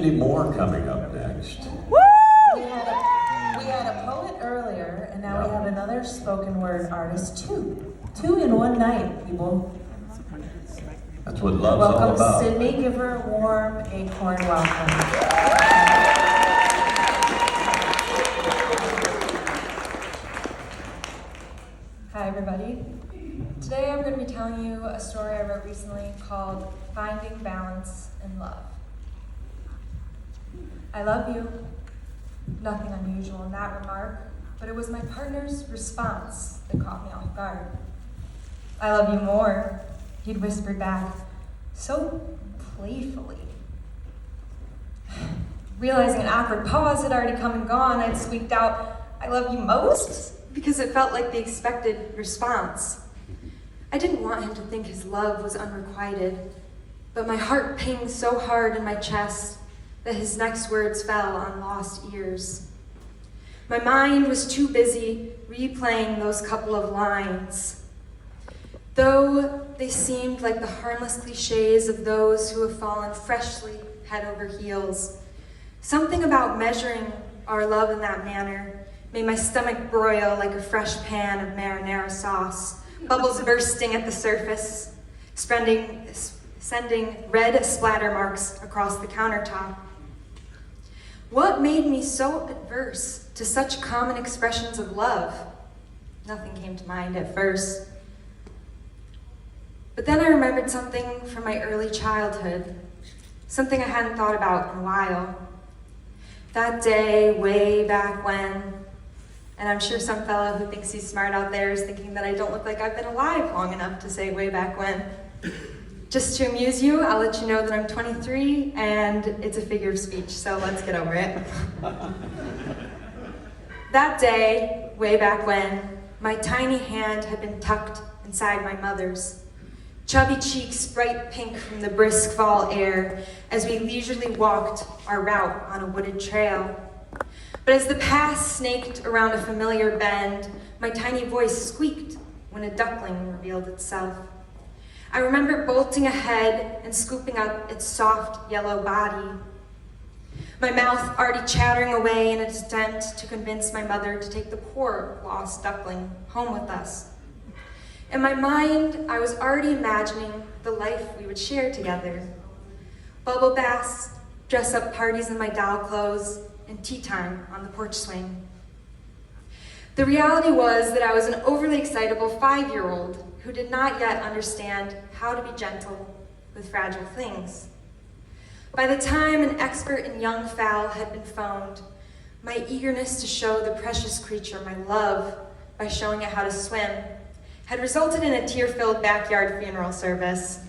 Any more coming up next? Woo! We had a poet earlier, and now we have another spoken word artist too. Two in one night, people. That's what love's all Welcome, about. Sydney. Give her a warm Acorn welcome. Hi, everybody. Today I'm going to be telling you a story I wrote recently called Finding Balance in Love. I love you. Nothing unusual in that remark, but it was my partner's response that caught me off guard. I love you more, he'd whispered back, so playfully. Realizing an awkward pause had already come and gone, I'd squeaked out, I love you most? Because it felt like the expected response. I didn't want him to think his love was unrequited, but my heart pinged so hard in my chest that his next words fell on lost ears. My mind was too busy replaying those couple of lines. Though they seemed like the harmless cliches of those who have fallen freshly head over heels, something about measuring our love in that manner made my stomach broil like a fresh pan of marinara sauce, bubbles bursting at the surface, sending red splatter marks across the countertop. What made me so adverse to such common expressions of love? Nothing came to mind at first. But then I remembered something from my early childhood, something I hadn't thought about in a while. That day, way back when, and I'm sure some fellow who thinks he's smart out there is thinking that I don't look like I've been alive long enough to say way back when. Just to amuse you, I'll let you know that I'm 23 and it's a figure of speech, so let's get over it. That day, way back when, my tiny hand had been tucked inside my mother's. Chubby cheeks bright pink from the brisk fall air as we leisurely walked our route on a wooded trail. But as the path snaked around a familiar bend, my tiny voice squeaked when a duckling revealed itself. I remember bolting ahead and scooping up its soft yellow body. My mouth already chattering away in an attempt to convince my mother to take the poor lost duckling home with us. In my mind, I was already imagining the life we would share together. Bubble baths, dress-up parties in my doll clothes, and tea time on the porch swing. The reality was that I was an overly excitable 5-year-old who did not yet understand how to be gentle with fragile things. By the time an expert in young fowl had been phoned, my eagerness to show the precious creature my love by showing it how to swim had resulted in a tear-filled backyard funeral service.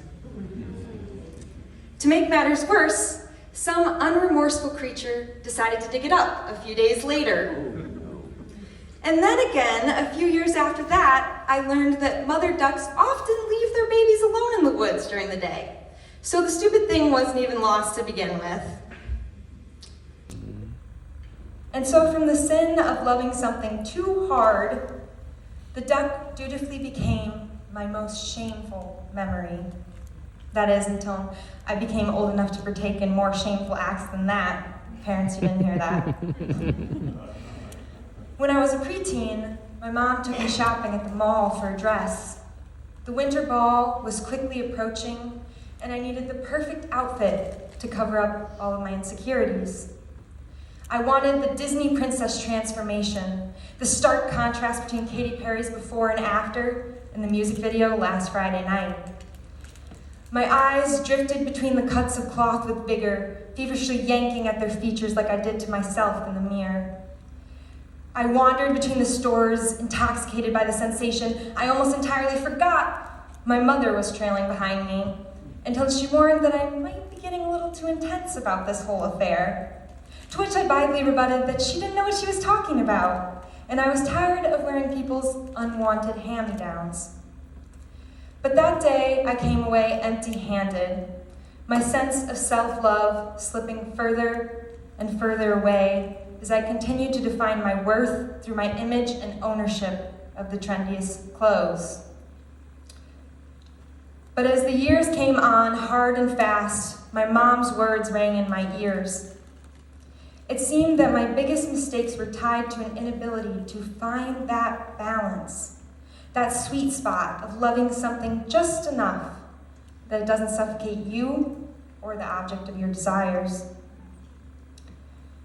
To make matters worse, some unremorseful creature decided to dig it up a few days later. And then again, a few years after that, I learned that mother ducks often leave their babies alone in the woods during the day. So the stupid thing wasn't even lost to begin with. And so from the sin of loving something too hard, the duck dutifully became my most shameful memory. That is, until I became old enough to partake in more shameful acts than that. Parents, you didn't hear that. When I was a preteen, my mom took me shopping at the mall for a dress. The winter ball was quickly approaching, and I needed the perfect outfit to cover up all of my insecurities. I wanted the Disney princess transformation, the stark contrast between Katy Perry's before and after in the music video last Friday night. My eyes drifted between the cuts of cloth with vigor, feverishly yanking at their features like I did to myself in the mirror. I wandered between the stores, intoxicated by the sensation. I almost entirely forgot my mother was trailing behind me, until she warned that I might be getting a little too intense about this whole affair. To which I blithely rebutted that she didn't know what she was talking about, and I was tired of wearing people's unwanted hand-me-downs. But that day, I came away empty-handed, my sense of self-love slipping further and further away as I continued to define my worth through my image and ownership of the trendiest clothes. But as the years came on hard and fast, my mom's words rang in my ears. It seemed that my biggest mistakes were tied to an inability to find that balance, that sweet spot of loving something just enough that it doesn't suffocate you or the object of your desires.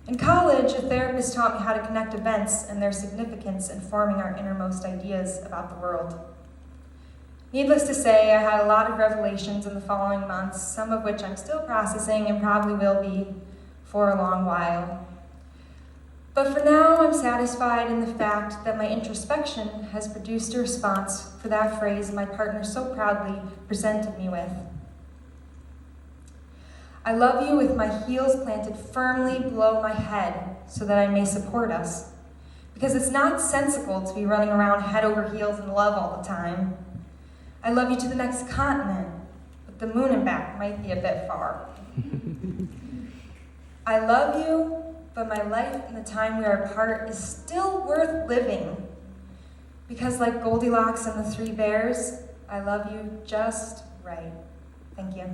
In college, a therapist taught me how to connect events and their significance in forming our innermost ideas about the world. Needless to say, I had a lot of revelations in the following months, some of which I'm still processing and probably will be for a long while. But for now, I'm satisfied in the fact that my introspection has produced a response for that phrase my partner so proudly presented me with. I love you with my heels planted firmly below my head so that I may support us. Because it's not sensical to be running around head over heels in love all the time. I love you to the next continent, but the moon and back might be a bit far. I love you, but my life and the time we are apart is still worth living. Because like Goldilocks and the Three Bears, I love you just right. Thank you.